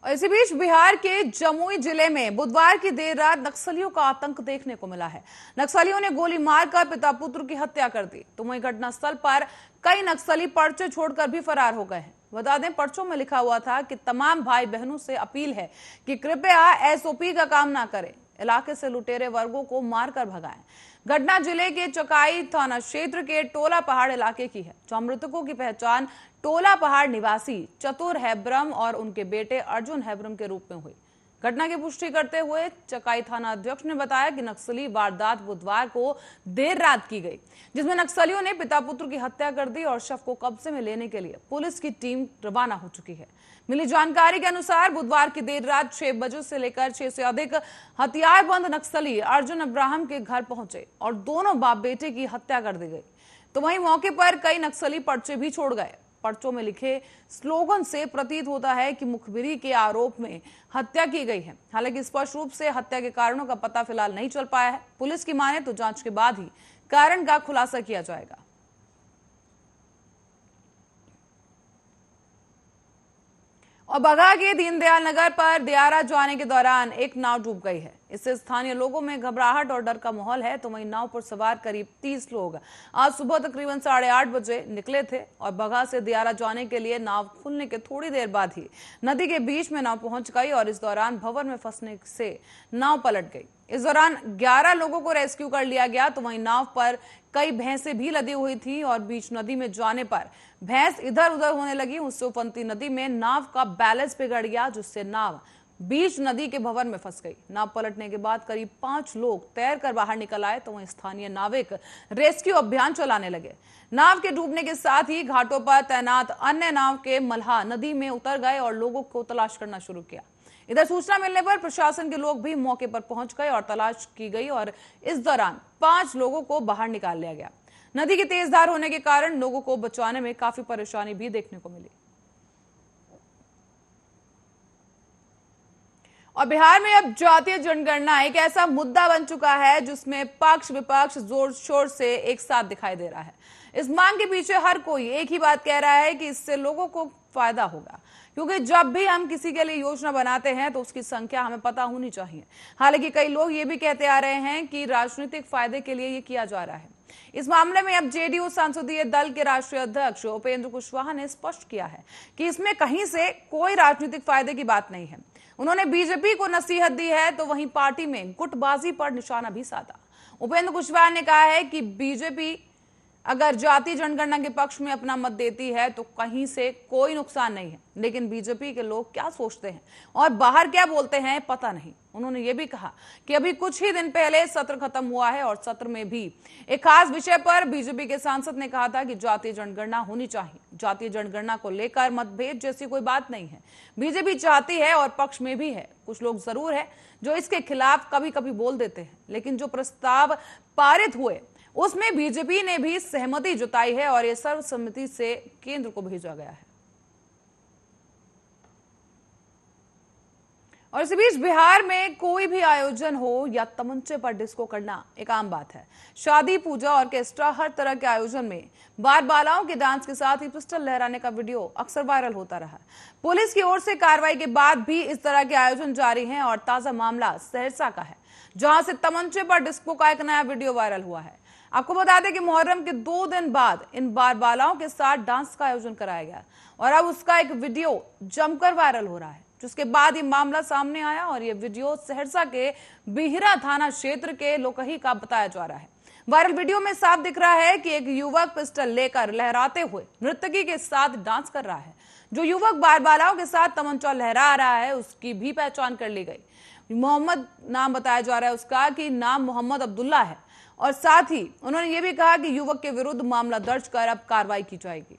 इसी बीच बिहार के जमुई जिले में बुधवार की देर रात नक्सलियों का आतंक देखने को मिला है। नक्सलियों ने गोली मारकर पिता पुत्र की हत्या कर दी। तो वहीं घटनास्थल पर कई नक्सली पर्चे छोड़कर भी फरार हो गए हैं। बता दें, पर्चों में लिखा हुआ था कि तमाम भाई बहनों से अपील है कि कृपया एसओपी का काम ना करें, इलाके से लुटेरे वर्गों को मारकर भगाएं। घटना जिले के चकाई थाना क्षेत्र के टोला पहाड़ इलाके की है, जहां मृतकों की पहचान टोला पहाड़ निवासी चतुर हैब्रम और उनके बेटे अर्जुन हैब्रम के रूप में हुई। घटना की पुष्टि करते हुए चकाई थाना अध्यक्ष ने बताया कि नक्सली वारदात बुधवार को देर रात की गई, जिसमें नक्सलियों ने पिता पुत्र की हत्या कर दी और शव को कब्जे में लेने के लिए पुलिस की टीम रवाना हो चुकी है। मिली जानकारी के अनुसार बुधवार की देर रात 6 बजे से लेकर 6 से अधिक हथियारबंद नक्सली अर्जुन अब्राहम के घर पहुंचे और दोनों बाप बेटे की हत्या कर दी गई। तो वहीं मौके पर कई नक्सली पर्चे भी छोड़ गए। पर्चों में लिखे स्लोगन से प्रतीत होता है कि मुखबिरी के आरोप में हत्या की गई है। हालांकि स्पष्ट रूप से हत्या के कारणों का पता फिलहाल नहीं चल पाया है। पुलिस की माने तो जांच के बाद ही कारण का खुलासा किया जाएगा। और बगहा के दीनदयाल नगर पर दियारा जाने के दौरान एक नाव डूब गई है। इससे स्थानीय लोगों में घबराहट और डर का माहौल है। तो वहीं नाव पर सवार करीब 30 लोग आज सुबह तकरीबन 8:30 बजे निकले थे और बगहा से दियारा जाने के लिए नाव खुलने के थोड़ी देर बाद ही नदी के बीच में नाव पहुंच गई और इस दौरान भंवर में फंसने से नाव पलट गई। इस दौरान 11 लोगों को रेस्क्यू कर लिया गया। तो वहीं नाव पर कई भैंसें भी लदी हुई थी और बीच नदी में जाने पर भैंस इधर उधर होने लगी। उससे उफनती नदी में नाव का बैलेंस बिगड़ गया, जिससे नाव बीच नदी के भंवर में फंस गई। नाव पलटने के बाद करीब 5 लोग तैरकर बाहर निकल आए। तो वहीं स्थानीय नाविक रेस्क्यू अभियान चलाने लगे। नाव के डूबने के साथ ही घाटों पर तैनात अन्य नाव के मल्लाह नदी में उतर गए और लोगों को तलाश करना शुरू किया। इधर सूचना मिलने पर प्रशासन के लोग भी मौके पर पहुंच गए और तलाश की गई और इस दौरान 5 लोगों को बाहर निकाल लिया गया। नदी की तेज धार होने के कारण लोगों को बचाने में काफी परेशानी भी देखने को मिली। और बिहार में अब जातीय जनगणना एक ऐसा मुद्दा बन चुका है जिसमें पक्ष विपक्ष जोर शोर से एक साथ दिखाई दे रहा है। इस मांग के पीछे हर कोई एक ही बात कह रहा है कि इससे लोगों को फायदा होगा, क्योंकि जब भी हम किसी के लिए योजना बनाते हैं तो उसकी संख्या हमें पता होनी चाहिए। हालांकि कई लोग ये भी कहते आ रहे हैं कि राजनीतिक फायदे के लिए ये किया जा रहा है। इस मामले में अब जेडीयू संसदीय दल के राष्ट्रीय अध्यक्ष उपेंद्र कुशवाहा ने स्पष्ट किया है कि इसमें कहीं से कोई राजनीतिक फायदे की बात नहीं है। उन्होंने बीजेपी को नसीहत दी है तो वहीं पार्टी में गुटबाजी पर निशाना भी साधा। उपेंद्र कुशवाहा ने कहा है कि बीजेपी अगर जातीय जनगणना के पक्ष में अपना मत देती है तो कहीं से कोई नुकसान नहीं है, लेकिन बीजेपी के लोग क्या सोचते हैं और बाहर क्या बोलते हैं पता नहीं। उन्होंने ये भी कहा कि अभी कुछ ही दिन पहले सत्र खत्म हुआ है और सत्र में भी एक खास विषय पर बीजेपी के सांसद ने कहा था कि जातीय जनगणना होनी चाहिए। जातीय जनगणना को लेकर मतभेद जैसी कोई बात नहीं है। बीजेपी चाहती है और पक्ष में भी है। कुछ लोग जरूर है जो इसके खिलाफ कभी कभी बोल देते हैं, लेकिन जो प्रस्ताव पारित हुए उसमें बीजेपी ने भी सहमति जताई है और यह सर्वसम्मति से केंद्र को भेजा गया है। और इसी बीच बिहार में कोई भी आयोजन हो या तमंचे पर डिस्को करना एक आम बात है। शादी, पूजा, ऑर्केस्ट्रा, हर तरह के आयोजन में बार बालाओं के डांस के साथ ही पिस्टल लहराने का वीडियो अक्सर वायरल होता रहा। पुलिस की ओर से कार्रवाई के बाद भी इस तरह के आयोजन जारी हैं और ताजा मामला सहरसा का है, जहां से तमंचे पर डिस्को का एक नया वीडियो वायरल हुआ है। आपको बता दें कि मुहर्रम के 2 दिन बाद इन बारबालाओं के साथ डांस का आयोजन कराया गया और अब उसका एक वीडियो जमकर वायरल हो रहा है, जिसके बाद ये मामला सामने आया और ये वीडियो सहरसा के बिहरा थाना क्षेत्र के लोकही का बताया जा रहा है। वायरल वीडियो में साफ दिख रहा है कि एक युवक पिस्टल लेकर लहराते हुए नर्तकी के साथ डांस कर रहा है। जो युवक बारबालाओं के साथ तमंचा लहरा रहा है उसकी भी पहचान कर ली गई। मोहम्मद नाम बताया जा रहा है उसका, कि नाम मोहम्मद अब्दुल्ला है और साथ ही उन्होंने ये भी कहा कि युवक के विरुद्ध मामला दर्ज कर अब कार्रवाई की जाएगी।